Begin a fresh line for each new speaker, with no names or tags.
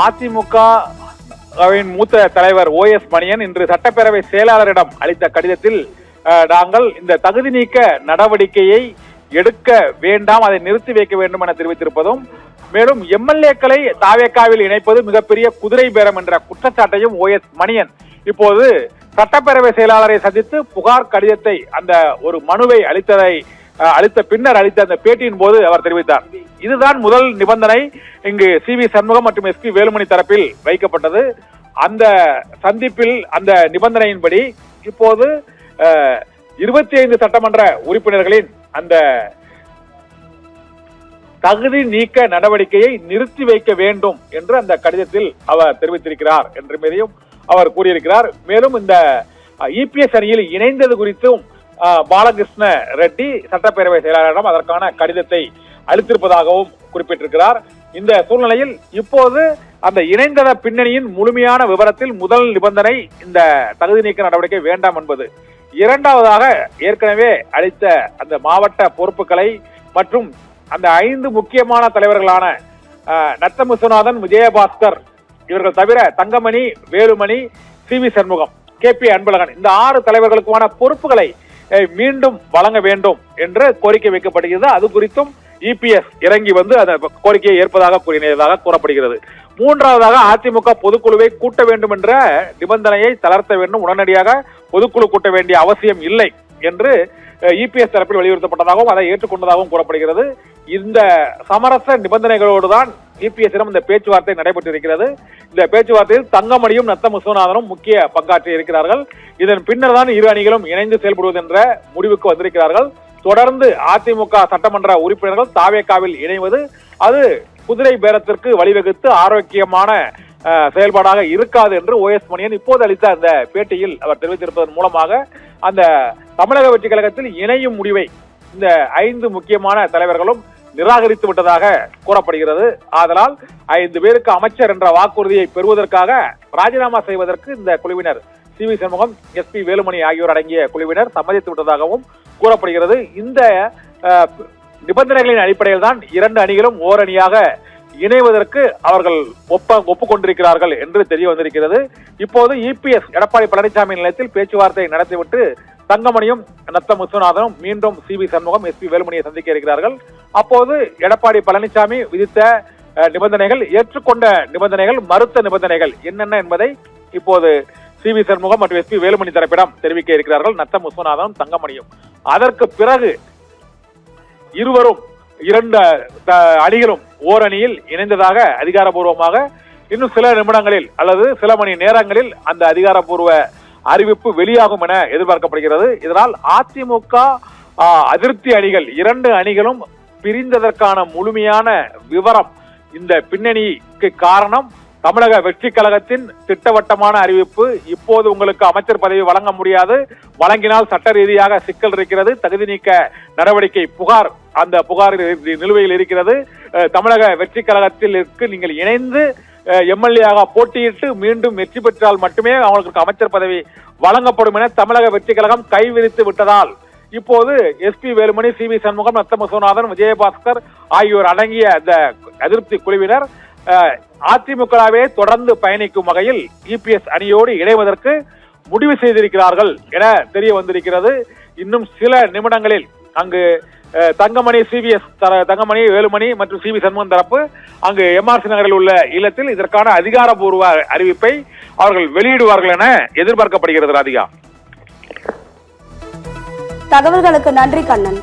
அதிமுகவின் மூத்த தலைவர் OS மணியன் இன்று சட்டப்பேரவை செயலாளரிடம் அளித்த கடிதத்தில் நாங்கள் இந்த தகுதி நீக்க நடவடிக்கையை எடுக்க வேண்டாம், அதை நிறுத்தி வைக்க வேண்டும் என தெரிவித்திருப்பதும், மேலும் எம்எல்ஏக்களை தாவேக்காவில் இணைப்பது மிகப்பெரிய குதிரை பேரம் என்ற குற்றச்சாட்டையும் OS மணியன் இப்போது சட்டப்பேரவை செயலாளரை சந்தித்து புகார் கடிதத்தை அந்த ஒரு மனுவை அளித்த பின்னர் அளித்த அந்த பேட்டியின் போது அவர் தெரிவித்தார். இதுதான் முதல் நிபந்தனை இங்கு CV சண்முகம் மற்றும் SP வேலுமணி தரப்பில் வைக்கப்பட்டது. அந்த சந்திப்பில் அந்த நிபந்தனையின்படி இப்போது 25 சட்டமன்ற உறுப்பினர்களின் அந்த தகுதி நீக்க நடவடிக்கையை நிறுத்தி வைக்க வேண்டும் என்று அந்த கடிதத்தில் அவர் தெரிவித்திருக்கிறார் என்றும் அவர் கூறியிருக்கிறார். மேலும் இந்த EPS அணியில் இணைந்தது குறித்தும் பாலகிருஷ்ண ரெட்டி சட்டப்பேரவை செயலாளரிடம் அதற்கான கடிதத்தை அளித்திருப்பதாகவும் குறிப்பிட்டிருக்கிறார். இந்த சூழ்நிலையில் இப்போது அந்த இணைந்த பின்னணியின் முழுமையான விவரத்தில் முதல் நிபந்தனை இந்த தகுதி நீக்க நடவடிக்கை வேண்டாம் என்பது. இரண்டாவதாக ஏற்கனவே அளித்த அந்த மாவட்ட பொறுப்புகளை மற்றும் அந்த 5 முக்கியமான தலைவர்களான நத்தம் விஸ்வநாதன், விஜயபாஸ்கர் இவர்கள் தவிர தங்கமணி, வேலுமணி, CV சண்முகம், KP அன்பழகன் இந்த 6 தலைவர்களுக்குமான பொறுப்புகளை மீண்டும் வழங்க வேண்டும் என்று கோரிக்கை வைக்கப்படுகிறது. அது குறித்தும் EPS இறங்கி வந்து அந்த கோரிக்கையை ஏற்பதாக கூறப்படுகிறது. மூன்றாவதாக அதிமுக பொதுக்குழுவை கூட்ட வேண்டும் என்ற நிபந்தனையை தளர்த்த வேண்டும், உடனடியாக பொதுக்குழு கூட்ட வேண்டிய அவசியம் இல்லை என்று EPS தரப்பில் வலியுறுத்தப்பட்டதாகவும் அதை ஏற்றுக்கொண்டதாகவும் கூறப்படுகிறது. இந்த சமரச நிபந்தனைகளோடு தான் EPS-இடம் இந்த பேச்சுவார்த்தை நடைபெற்றிருக்கிறது. இந்த பேச்சுவார்த்தையில் தங்கமணியும் நத்தம் விஸ்வநாதனும் முக்கிய பங்காற்றி இருக்கிறார்கள். இதன் பின்னர் தான் இரு அணிகளும் இணைந்து செயல்படுவது என்ற முடிவுக்கு வந்திருக்கிறார்கள். தொடர்ந்து அதிமுக சட்டமன்ற உறுப்பினர்கள் தாவேக்காவில் இணைவது அது குதிரை பேரத்திற்கு வழிவகுத்து ஆரோக்கியமான செயல்பாடாக இருக்காது என்று OS மணியன் இப்போது அளித்த அந்த பேட்டியில் அவர் தெரிவித்திருப்பதன் மூலமாக அந்த தமிழக வெற்றி கழகத்தில் இணையும் முடிவை இந்த 5 முக்கியமான தலைவர்களும் நிராகரித்து விட்டதாக கூறப்படுகிறது. ஆதலால் 5 பேருக்கு அமைச்சர் என்ற வாக்குறுதியை பெறுவதற்காக ராஜினாமா செய்வதற்கு இந்த குழுவினர் CV சண்முகம், SP வேலுமணி ஆகியோர் அடங்கிய குழுவினர் சம்மதித்து விட்டதாகவும் கூறப்படுகிறது. இந்த நிபந்தனைகளின் அடிப்படையில் தான் 2 அணிகளும் ஓரணியாக இணைவதற்கு அவர்கள் ஒப்புக்கொண்டிருக்கிறார்கள் என்று தெரிய வந்திருக்கிறது. இப்போது EPS எடப்பாடி பழனிசாமி நிலையத்தில் பேச்சுவார்த்தை நடத்திவிட்டு தங்கமணியும் நத்தம் விஸ்வநாதனும் மீண்டும் CV சண்முகம், SP வேலுமணியை சந்திக்க இருக்கிறார்கள். அப்போது எடப்பாடி பழனிசாமி விதித்த நிபந்தனைகள், ஏற்றுக்கொண்ட நிபந்தனைகள், மறுத்த நிபந்தனைகள் என்னென்ன என்பதை இப்போது CV சண்முகம் மற்றும் SP வேலுமணி தரப்பிடம் தெரிவிக்க இருக்கிறார்கள் நத்தம் விஸ்வநாதனும் தங்கமணியும். அதற்கு பிறகு இருவரும் 2 அணிகளும் ஓரணியில் இணைந்ததாக அதிகாரப்பூர்வமாக இன்னும் சில நிமிடங்களில் அல்லது சில மணி நேரங்களில் அந்த அதிகாரப்பூர்வ அறிவிப்பு வெளியாகும் என எதிர்பார்க்கப்படுகிறது. இதனால் அதிமுக அதிருப்தி அணிகள் 2 அணிகளும் பிரிந்ததற்கான முழுமையான விவரம், இந்த பின்னணிக்கு காரணம் தமிழக வெற்றி கழகத்தின் திட்டவட்டமான அறிவிப்பு. இப்போது உங்களுக்கு அமைச்சர் பதவி வழங்க முடியாது, வழங்கினால் சட்ட ரீதியாக சிக்கல் இருக்கிறது, தகுதி நீக்க நடவடிக்கை புகார் அந்த புகார் நிலுவையில் இருக்கிறது, தமிழக வெற்றி கழகத்தில் நீங்கள் இணைந்து MLA-ஆக போட்டியிட்டு மீண்டும் வெற்றி பெற்றால் மட்டுமே அவங்களுக்கு அமைச்சர் பதவி வழங்கப்படும் என தமிழக வெற்றி கழகம் கைவிரித்து விட்டதால் இப்போது SP வேலுமணி, CV சண்முகம், நத்தம் விஸ்வநாதன், விஜயபாஸ்கர் ஆகியோர் அடங்கிய அந்த அதிருப்தி குழுவினர் அதிமுகவே தொடர்ந்து பயணிக்கும் வகையில் EPS அணியோடு இணைவதற்கு முடிவு செய்திருக்கிறார்கள் என தெரிய வந்திருக்கிறது. இன்னும் சில நிமிடங்களில் அங்கு தங்கமணி, தங்கமணி, வேலுமணி மற்றும் CV சண்முகம் தரப்பு அங்கு MRC நகரில் உள்ள இல்லத்தில் இதற்கான அதிகாரப்பூர்வ அறிவிப்பை அவர்கள் வெளியிடுவார்கள் என எதிர்பார்க்கப்படுகிறது. ராதிகா,
தகவல்களுக்கு நன்றி கண்ணன்.